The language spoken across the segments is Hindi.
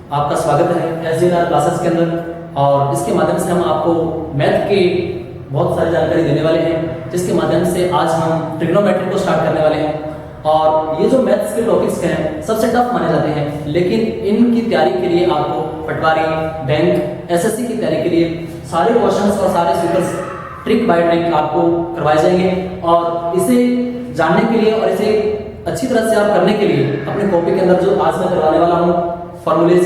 आपका स्वागत है SGNR क्लासेस के अंदर। और इसके माध्यम से हम आपको मैथ के बहुत सारी जानकारी देने वाले हैं, जिसके माध्यम से आज हम ट्रिग्नोमेट्री को स्टार्ट करने वाले हैं। और ये जो मैथ्स के टॉपिक्स हैं सबसे टफ माने जाते हैं, लेकिन इनकी तैयारी के लिए आपको पटवारी, बैंक, SSC की तैयारी के लिए सारे क्वेश्चंस और सारे सूत्र ट्रिक बाय ट्रिक आपको करवाए जाएंगे। और इसे जानने के लिए और इसे अच्छी तरह से आप करने के लिए अपने कॉपी के अंदर जो आज मैं करवाने वाला हूँ फॉर्मूलेज,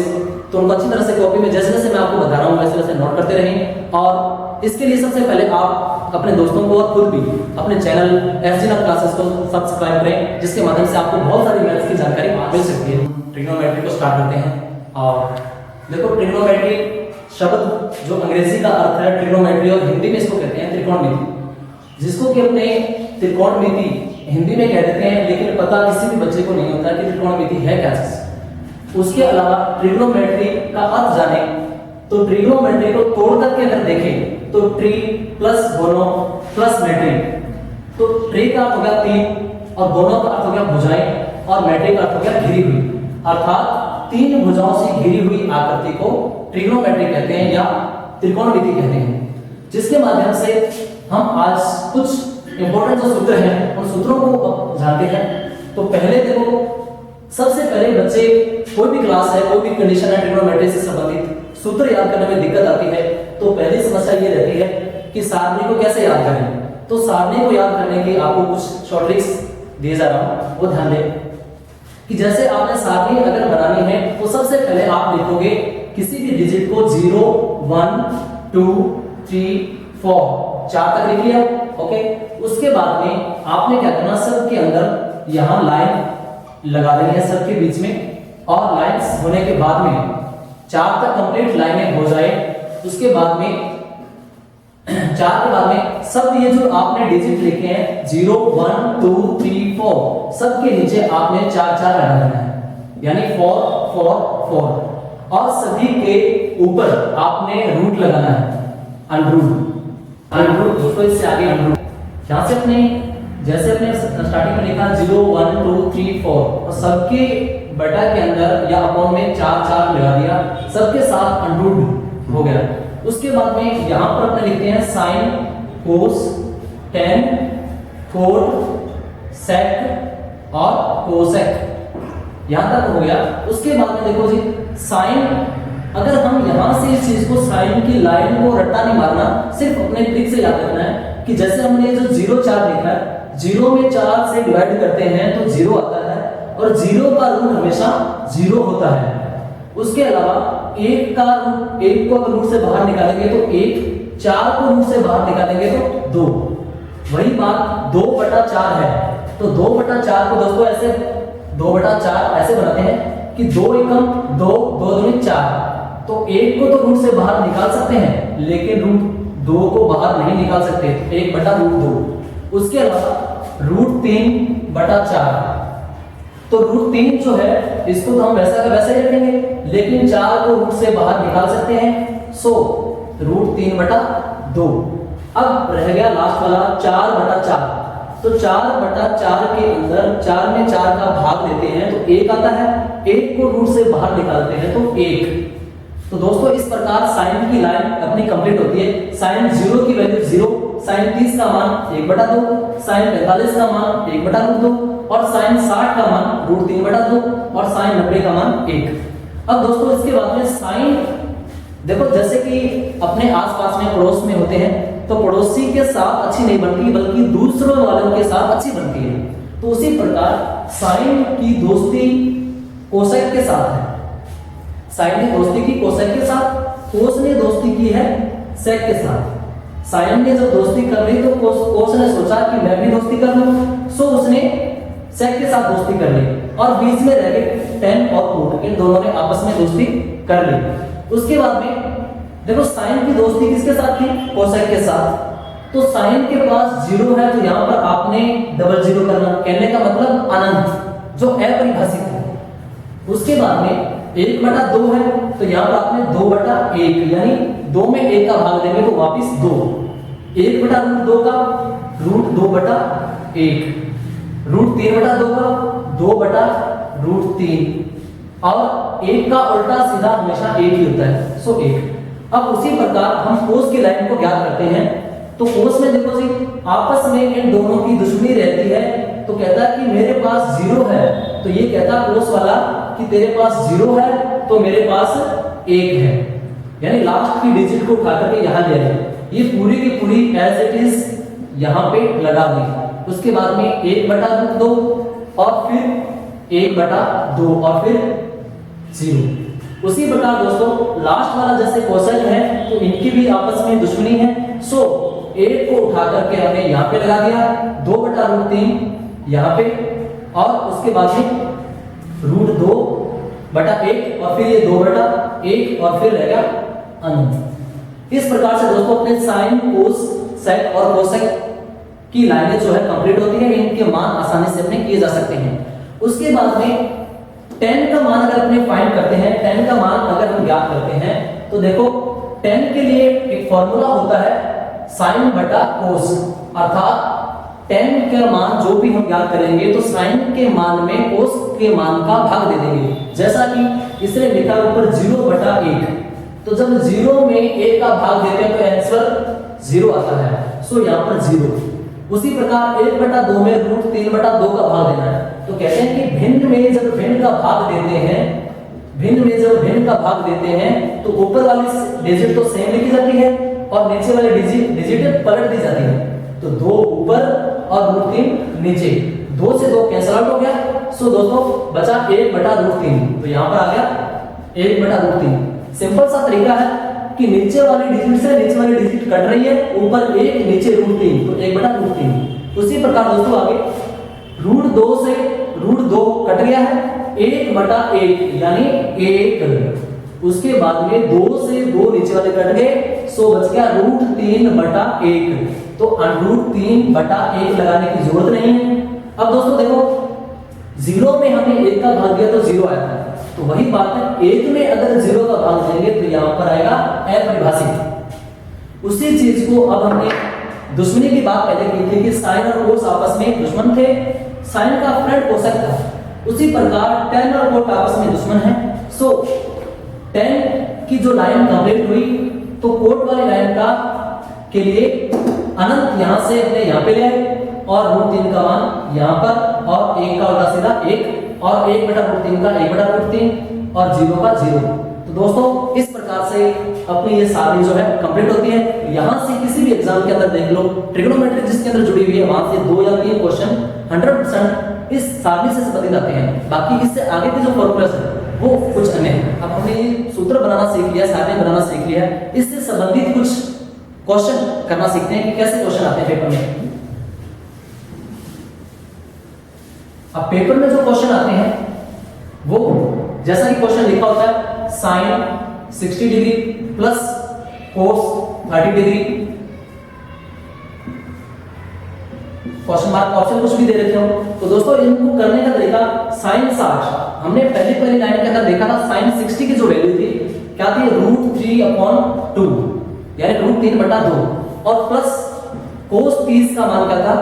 तो उनको अच्छी तरह से कॉपी में जैसे जैसे मैं आपको बता रहा हूँ वैसे वैसे नोट करते रहें। और इसके लिए सबसे पहले आप अपने दोस्तों को और खुद भी अपने चैनल SGNR क्लासेस को सब्सक्राइब करें, जिसके माध्यम से आपको बहुत सारी मैथ्स की जानकारी मिल सकती है। ट्रिग्नोमेट्री को स्टार्ट करते हैं। और देखो, ट्रिग्नोमेट्री शब्द जो अंग्रेजी का अर्थ है ट्रिग्नोमेट्री, और हिंदी में इसको कहते हैं त्रिकोणमिति, जिसको कि अपने त्रिकोणमिति हिंदी में कह देते हैं, लेकिन पता किसी भी बच्चे को नहीं होता कि त्रिकोणमिति है क्या चीज। उसके अलावा ट्रिग्नोमेट्री का अर्थ जाने तो ट्रिग्नोमेट्री को तोड़ करके अगर देखें तो ट्री प्लस गोनो प्लस मेट्री, तो ट्री का अर्थ हो गया तीन, और गोनो का अर्थ हो गया भुजाएं, और मेट्री का अर्थ हो गया घिरी हुई, अर्थात तीन भुजाओं से घिरी हुई आकृति को ट्रिग्नोमेट्री कहते हैं या त्रिकोणमिति कहते हैं। जिसके माध्यम से हम आज कुछ इंपॉर्टेंट जो सूत्र हैं उन सूत्रों को जानते हैं। तो पहले देखो, सबसे पहले बच्चे कोई भी क्लास है, कोई भी कंडीशन है, ट्रिग्नोमेट्री से संबंधित सूत्र याद करने में दिक्कत आती है, तो पहली समस्या ये रहती है कि सारणी को कैसे याद करें। तो सारणी को याद करने की आपको कुछ शॉर्ट ट्रिक्स दिए जा रहा हूं, वो ध्यान दें कि जैसे आपने सारणी अगर बनानी है तो सबसे पहले आप लिखोगे किसी भी डिजिट को 0 1 2 3 4 चार तक लिख लिया, ओके। उसके बाद में आपने क्या करना, सब के अंदर यहां लाइन लगा देनी है सब के बीच में, और लाइंस होने के बाद में चार तक कंप्लीट लाइनें हो जाए, उसके बाद में चार के बाद में सब ये जो आपने डिजिट लिखे हैं 0 1 2 3 4 सब के नीचे आपने चार चार लगा देना है, यानी 4 4 4, और सभी के ऊपर आपने रूट लगाना है, अनरूट दोस्तों, इससे आगे अनरूट। यहां से अपने जैसे अपने स्टार्टिंग में लिखा 0 1 2 3 4, और सबके बटा के अंदर या अपॉन में चार चार लगा दिया, सबके साथ अनरूट हो गया। उसके बाद में यहां पर अपने लिखते हैं साइन, कोस, टेन, कोट, सेक और कोसेक, यहां तक हो गया। उसके बाद में देखो जी, साइन, अगर हम यहां से इस चीज को साइन की लाइन को रट्टा नहीं मारना, सिर्फ अपने ट्रिक से याद रखना है कि जैसे हमने जो 0 4 लिखा है, 0 में 4 से डिवाइड करते हैं तो 0 आता है, और 0 का रूट हमेशा 0 होता है। उसके अलावा एक का रूट, एक को अगर रूट से बाहर निकालेंगे तो 1, 4 को रूट से बाहर निकालेंगे तो 2। वही बात 2/4 है, तो 2/4 को दोस्तों ऐसे 2/4 ऐसे बनाते हैं कि 2 एकम 2, 2 दूनी 4, तो 1 को तो रूट से बाहर निकाल सकते हैं, लेकिन रूट 2 को बाहर नहीं निकाल सकते, 1/√2। उसके अलावा √3/4, तो √3 जो है इसको तो हम वैसा का वैसा ही रखेंगे, लेकिन 4 को रूट से बाहर निकाल सकते हैं, सो √3/2। अब रह गया लास्ट वाला 4/4, तो 4/4 के अंदर 4 में 4 का भाग देते हैं तो 1 आता है, 1 को रूट से बाहर निकालते हैं तो 1। तो दोस्तों इस प्रकार साइन की लाइन अपनी कंप्लीट होती है। साइन 0 की वैल्यू 0, साइन 30 का मान 1/2, साइन 45 का मान 1/√2, और साइन 60 का मान √3/2, और साइन 90 का मान 1। अब दोस्तों इसके बाद में साइन, देखो जैसे कि अपने आसपास में पड़ोस में होते हैं, तो पड़ोसी के साथ अच्छी नहीं बनती बल्कि दूसरों वालों के साथ अच्छी बनती है। तो उसी प्रकार साइन की दोस्ती कोसेक के साथ है, साइन ने दोस्ती की कोसेक के साथ, कोस ने दोस्ती की है सेक के साथ। साइन ने जब दोस्ती कर ली तो कोस ने सोचा कि मैं भी दोस्ती कर लूं, सो उसने सेक के साथ दोस्ती कर ली, और बीच में रह गए टेन और कोट, इन दोनों ने आपस में दोस्ती कर ली। उसके बाद में देखो साइन की दोस्ती किसके साथ थी, कोसेक के साथ, तो साइन के पास 0 है तो यहां पर आपने डबल 0 करना, कहने का मतलब अनंत, जो अपरिभाषित है। उसके बाद में 1/2 है तो यहां पर आपने 2/1, यानी 2 में 1 का भाग देंगे तो वापिस 2, 1/√2 का √2/1, √3/2 का 2/√3, और 1 का उल्टा सीधा हमेशा 1 ही होता है, सो 1। अब उसी प्रकार हम कोस की लाइन को ज्ञात करते हैं। तो कोस में देखो जी, आपस में इन दोनों की दुश्मनी रहती है। तो कहता है कि मेरे पास 0 है, तो ये कहता कोस वाला कि तेरे पास 0 है तो मेरे पास 1 है, यानी लास्ट की डिजिट को उठा करके यहां ले आए। ये पूरी की पूरी एज इट इज यहां पे लगा दी। उसके बाद में 1/2 और फिर 1/2 और फिर 0। उसी प्रकार दोस्तों लास्ट वाला जैसे कोसेक है तो इनकी भी आपस में दुश्मनी है। सो 1 को उठा करके हमने यहाँ पे लगा दिया, 2/√3 यहाँ पे, और उसके बाद में √2/1 और फिर ये 2/1 और फिर रहेगा अनंत। इस प्रकार से दोस्तों अपने साइन, कोस, सेक और कोसेक की लाइनें जो है कंप्लीट होती है। इनके मान आसानी से अपने किए जा सकते हैं। उसके बाद में tan का मान अगर अपने फाइंड करते हैं, tan का मान अगर हम ज्ञात करते हैं तो देखो tan के लिए एक फॉर्मूला होता है sin बटा कोस, अर्थात tan का मान जो भी हम ज्ञात करेंगे तो sin के मान में कोस के मान का भाग दे देंगे। जैसा कि इसने लिखा ऊपर 0/1, तो जब 0 में 1 का भाग देते हैं तो आंसर 0 आता है, सो यहाँ पर 0। उसी प्रकार 1/2 में √3/2 का भाग देना है। तो कहते हैं कि भिन्न में जब भिन्न का भाग देते हैं, भिन्न में जब भिन्न का भाग देते हैं तो ऊपर वाली डिजिट तो सेम लिखी जाती है और नीचे वाली डिजिट पलट दी जाती है। तो 2 ऊपर और √3 नीचे, 2 से 2 कैंसिल आउट हो गया। सो दोस्तों बचा 1/√3, तो यहाँ पर आ गया 1/√3। सिंपल सा तरीका है कि नीचे वाली डिजिट से नीचे वाली डिजिट कट रही है, ऊपर 1 नीचे √3, तो 1/√3। उसी प्रकार दोस्तों आगे √2 से √2 कट गया है, 1/1 यानी 1। उसके बाद में 2 से 2 नीचे वाले कट गए, सो बच गया √3/1। तो √3/1 लगाने की जरूरत नहीं है। अब दोस्तों देखो 0 में हमने 1 का भाग दिया तो 0 आया था, तो वही बात है 1 में अगर 0 का भाग देंगे तो यहां पर आएगा अपरिभाषित। उसी चीज को अब हमने दुश्मनी की बात पहले की थी कि साइन और कोस आपस में दुश्मन थे, साइन का फ्रेंड कोसेक था। उसी प्रकार tan और कोट आपस में दुश्मन है। सो tan की जो लाइन कंप्लीट हुई तो कोट वाली लाइन का के लिए अनंत यहां से अपने यहां पे ले आए और √3 का मान यहां पर, और 1 का उल्टा सीधा 1 और 1/√3 का 1/√3 और 0 का 0। तो दोस्तों इस प्रकार से अपनी ये सारणी जो है कंप्लीट होती है। यहां से किसी भी एग्जाम के अंदर देख लो, ट्रिग्नोमेट्री जिसके अंदर जुड़ी हुई है वहां से 2 या 3 क्वेश्चन 100% इस सारणी से संबंधित आते हैं। बाकी इससे आगे के जो फॉर्मूलास है वो कुछ अन्य है। अब हमने सूत्र बनाना सीख लिया, सारणी बनाना सीख लिया, इससे संबंधित कुछ क्वेश्चन करना सीखते हैं कि कैसे क्वेश्चन आते हैं पेपर में। अब पेपर में जो क्वेश्चन आते हैं वो जैसा कि क्वेश्चन लिखा होता है sine 60 degree plus cos 30 degree, question mark option कुछ भी दे रखे हो। तो दोस्तों इनको करने का तरीका साइन 60, हमने पहली लाइन के अंदर देखा था साइन 60 की जो वैल्यू थी क्या थी √3/2 यानी √3/2, और प्लस कोस 30 का मान क्या था,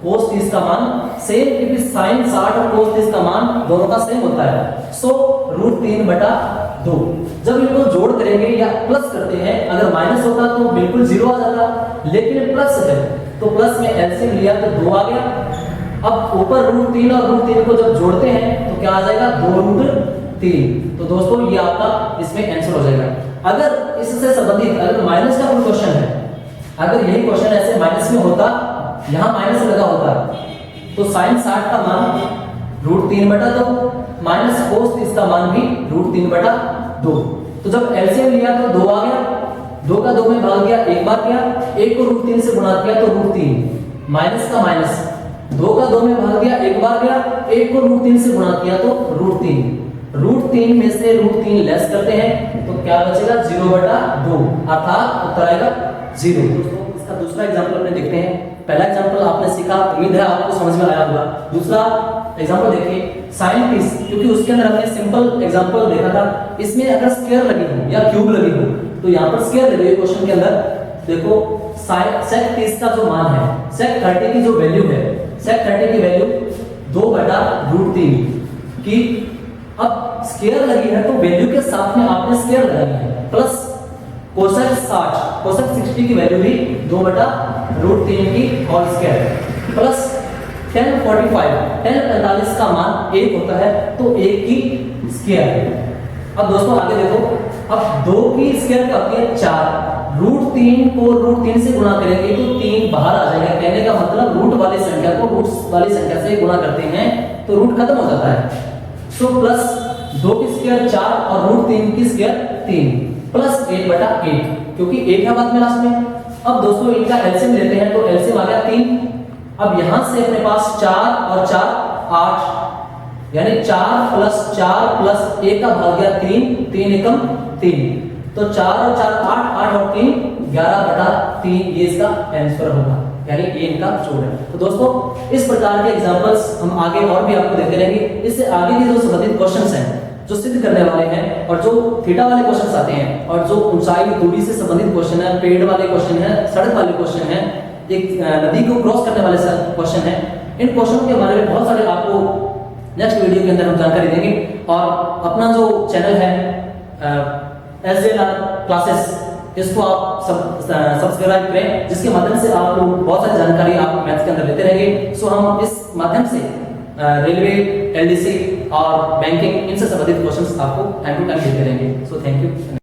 कोस 30 का मान सेम, क्योंकि साइन 60 और कोस 30 का मान दोनों का सेम होता है। सो √3/2 जब इनको जोड़ करेंगे या प्लस करते हैं, अगर माइनस होता तो बिल्कुल 0 आ जाता, लेकिन प्लस है तो प्लस में एलसीएम लिया तो 2 आ गया। अब ऊपर √3 और √3 को जब जोड़ते हैं तो क्या आ जाएगा 2√3। तो दोस्तों ये आपका इसमें आंसर हो जाएगा। अगर इससे संबंधित अगर माइनस का कोई क्वेश्चन है, अगर यही क्वेश्चन ऐसे माइनस में होता, यहां माइनस लगा होता, तो साइन 60 का मान √3/2 माइनस कोस 30 का मान भी √3/2। तो जब एलसीएम लिया तो 2 आ गया, 2 का 2 में भाग गया, एक बार किया, 1 को √3 से गुणा किया तो √3, माइनस का माइनस, 2 का 2 में भाग गया, एक बार गया, 1 को √3 से गुणा किया तो √3 में से √3 लेस करते हैं तो क्या बचेगा 0/2, अर्थात उत्तर आएगा 0। दोस्तों इसका दूसरा एग्जांपल अपने देखते हैं। पहला एग्जांपल आपने सीखा, उम्मीद है आपको समझ में आया होगा। दूसरा एग्जांपल देखिए साइन 30, क्योंकि उसके अंदर हमने सिंपल एग्जांपल देखा था, इसमें अगर स्क्वायर लगी हो या क्यूब लगी हो तो यहाँ पर स्क्वायर लगी है क्वेश्चन के अंदर। देखो सेक 30 का जो मान है, सेक 30 की जो वैल्यू है, सेक 30 की वैल्यू 2/√3 की। अब स्क्वायर लगी है तो वैल्यू के साथ में आपने स्क्वायर लगानी है, प्लस कोसेक 60, कोसेक 60 की वैल्यू भी 2/√3 की होल स्क्वायर, प्लस tan 45 का मान 1 होता है तो 1 की स्क्वायर। अब दोस्तों आगे देखो, अब 2 की स्क्वायर क्या होती है 4, √3 को √3 से गुणा करेंगे तो 3 बाहर आ जाएगा। कहने का मतलब रूट वाली संख्या को रूट वाली संख्या से गुणा करते हैं तो रूट खत्म हो जाता है। सो प्लस 2 की स्क्वायर 4 और √3 की स्क्वायर 3 प्लस 1/8 क्योंकि 1 है बाद में लास्ट में। अब दोस्तों इनका एलसीएम लेते हैं तो एलसीएम आ गया 3। अब यहां से अपने पास 4 और 4 8, यानी 4 + 4 + 1 का भाग गया 3, 3 एकम 3, तो 4 और 4 8, 8 और 3 11/3 ये इसका आंसर होगा, यानी ये इनका जोड़ है। तो दोस्तों इस प्रकार के एग्जांपल्स हम आगे और भी आपको देते रहेंगे। इससे आगे के जो संबंधित क्वेश्चंस हैं जो सिद्ध करने वाले हैं और जो थीटा वाले क्वेश्चंस आते हैं और जो ऊंचाई दूरी से संबंधित क्वेश्चन है, पेड़ वाले क्वेश्चन है, सड़क वाले क्वेश्चन है, एक नदी को क्रॉस करने वाले क्वेश्चन है, इन क्वेश्चनों के बारे में बहुत सारे आपको नेक्स्ट वीडियो के अंदर हम जानकारी देंगे। और अपना जो चैनल है SJLR क्लासेस, इसको आप सब्सक्राइब करें, जिसके माध्यम से आप लोग बहुत सारी जानकारी आप मैथ्स के अंदर लेते रहेंगे। सो हम इस माध्यम से रेलवे, LDC और बैंकिंग इनसे संबंधित क्वेश्चंस आपको टाइम टू टाइम देते रहेंगे। So thank you.